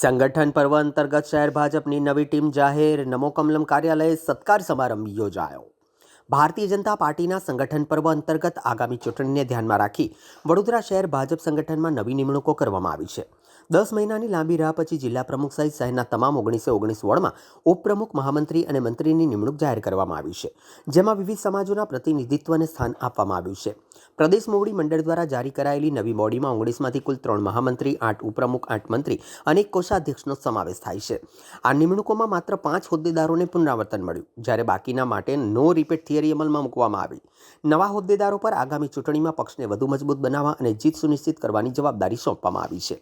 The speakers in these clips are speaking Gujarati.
સંગઠન પર્વ અંતર્ગત શહેર ભાજપની નવી ટીમ જાહેર નમો કમલમ કાર્યાલયે સત્કાર સમારંભ યોજાયો। ભારતીય જનતા પાર્ટીના સંગઠન પર્વ અંતર્ગત આગામી ચૂંટણીને ધ્યાનમાં રાખી વડોદરા શહેર ભાજપ સંગઠનમાં નવી નિમણૂકો કરવામાં આવી છે। 10 મહિનાની લાંબી રાહ પછી જિલ્લા પ્રમુખ સહિત શહેરના તમામ 1919 વોર્ડમાં ઉપપ્રમુખ, મહામંત્રી અને મંત્રીની નિમણૂક જાહેર કરવામાં આવી છે, જેમાં વિવિધ સમાજોના પ્રતિનિધિત્વને સ્થાન આપવામાં આવ્યું છે। પ્રદેશ મોવડી મંડળ દ્વારા જારી કરાયેલી નવી બોડીમાં 19માંથી કુલ 3 મહામંત્રી, 8 ઉપપ્રમુખ, 8 મંત્રી અને 1 કોષાધ્યક્ષનો સમાવેશ થાય છે। આ નિમણૂકોમાં માત્ર 5 હોદ્દેદારોને પુનરાવર્તન મળ્યું, જ્યારે બાકીના માટે નો રિપીટ થિયરી અમલમાં મૂકવામાં આવી। નવા હોદ્દેદારો પર આગામી ચૂંટણીમાં પક્ષને વધુ મજબૂત બનાવવા અને જીત સુનિશ્ચિત કરવાની જવાબદારી સોંપવામાં આવી છે।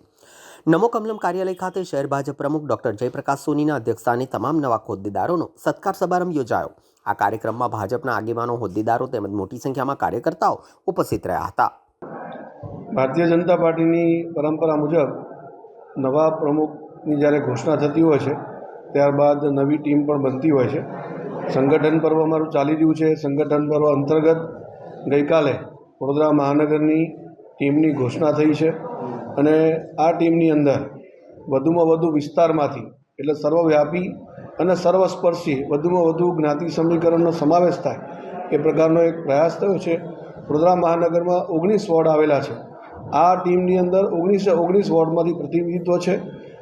નમો કમલમ કાર્યાલય ખાતે શહેર ભાજપ પ્રમુખ ડોક્ટર જયપ્રકાશ સોનીના અધ્યક્ષસ્થાને તમામ નવા હોદ્દેદારોનો સત્કાર સમારંભ યોજાયો। આ કાર્યક્રમમાં ભાજપના આગેવાનો, હોદ્દેદારો તેમજ મોટી સંખ્યામાં કાર્યકર્તાઓ ઉપસ્થિત રહ્યા હતા। ભારતીય જનતા પાર્ટીની પરંપરા મુજબ નવા પ્રમુખની જ્યારે ઘોષણા થતી હોય છે ત્યારબાદ નવી ટીમ પણ બનતી હોય છે। સંગઠન પર્વ અમારું ચાલી રહ્યું છે। સંગઠન પર્વ અંતર્ગત ગઈકાલે વડોદરા મહાનગરની ટીમની ઘોષણા થઈ છે અને આ ટીમની અંદર વધુમાં વધુ વિસ્તારમાંથી એટલે સર્વવ્યાપી અને સર્વસ્પર્શી વધુમાં વધુ જ્ઞાતિ સમીકરણનો સમાવેશ થાય એ પ્રકારનો એક પ્રયાસ થયો છે। વડોદરા મહાનગરમાં 19 વોર્ડ આવેલા છે। આ ટીમની અંદર 19 વોર્ડમાંથી પ્રતિનિધિત્વ છે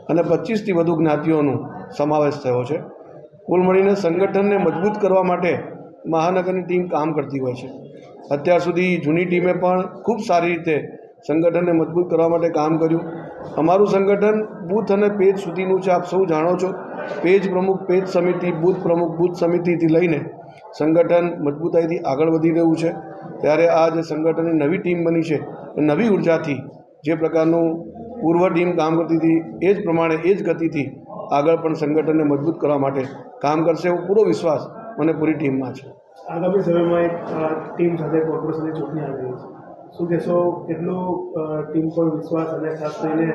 અને 25થી વધુ જ્ઞાતિઓનો સમાવેશ થયો છે। કુલ મળીને સંગઠનને મજબૂત કરવા માટે મહાનગરની ટીમ કામ કરતી હોય છે। અત્યાર સુધી જૂની ટીમે પણ ખૂબ સારી રીતે સંગઠનને મજબૂત કરવા માટે કામ કર્યું। અમારું સંગઠન બૂથ અને પેજ સુધીનું છે, આપ સૌ જાણો છો। પેજ પ્રમુખ, પેજ સમિતિ, બૂથ પ્રમુખ, બૂથ સમિતિથી લઈને સંગઠન મજબૂતાઈથી આગળ વધી રહ્યું છે। ત્યારે આ જે સંગઠનની નવી ટીમ બની છે એ નવી ઉર્જાથી જે પ્રકારનું પૂર્વ ટીમ કામ કરતી હતી એ જ પ્રમાણે એ જ ગતિથી આગળ પણ સંગઠનને મજબૂત કરવા માટે કામ કરશે એવો પૂરો વિશ્વાસ મને પૂરી ટીમમાં છે। આગામી સમયમાં એક ટીમ સાથે કોર્પોરેશનની ચૂંટણી આવી રહી છે, શું કહેશો? કેટલો ટીમ પર વિશ્વાસ અને ખાસ કરીને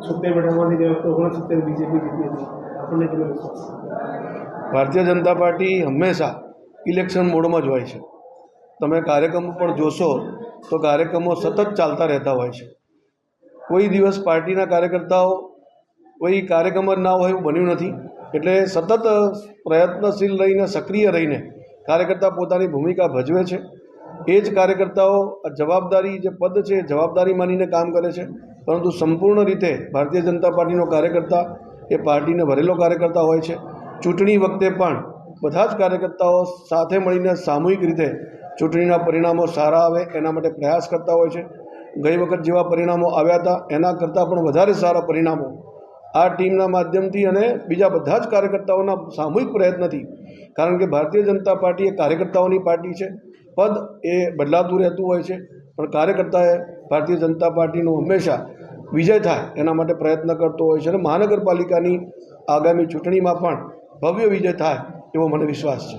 70 બેઠકમાંથી ગઈ વખતે 69 બીજેપી જીતી હતી, આપણને કેટલો વિશ્વાસ? ભારતીય જનતા પાર્ટી હંમેશા ઇલેક્શન મોડમાં જ હોય છે। તમે કાર્યક્રમો પણ જોશો તો કાર્યક્રમો સતત ચાલતા રહેતા હોય છે। કોઈ દિવસ પાર્ટીના કાર્યકર્તાઓ કોઈ કાર્યક્રમ જ ના હોય એવું બન્યું નથી। એટલે સતત પ્રયત્નશીલ રહીને, સક્રિય રહીને કાર્યકર્તા પોતાની ભૂમિકા ભજવે છે। એ જ કાર્યકર્તાઓ જવાબદારી જે પદ છે એ જવાબદારી માનીને કામ કરે છે। પરંતુ સંપૂર્ણ રીતે ભારતીય જનતા પાર્ટીનો કાર્યકર્તા એ પાર્ટીને ભરેલો કાર્યકર્તા હોય છે। ચૂંટણી વખતે પણ બધા જ કાર્યકર્તાઓ સાથે મળીને સામૂહિક રીતે ચૂંટણીના પરિણામો સારા આવે એના માટે પ્રયાસ કરતા હોય છે। ગઈ વખત જેવા પરિણામો આવ્યા હતા એના કરતાં પણ વધારે સારા પરિણામો આ ટીમના માધ્યમથી અને બીજા બધા જ કાર્યકર્તાઓના સામૂહિક પ્રયત્નથી, કારણ કે ભારતીય જનતા પાર્ટી એ કાર્યકર્તાઓની પાર્ટી છે। પદ એ બદલાતું રહેતું હોય છે, પણ કાર્યકર્તાએ ભારતીય જનતા પાર્ટીનો હંમેશા વિજય થાય એના માટે પ્રયત્ન કરતો હોય છે અને મહાનગરપાલિકાની આગામી ચૂંટણીમાં પણ ભવ્ય વિજય થાય એવો મને વિશ્વાસ છે।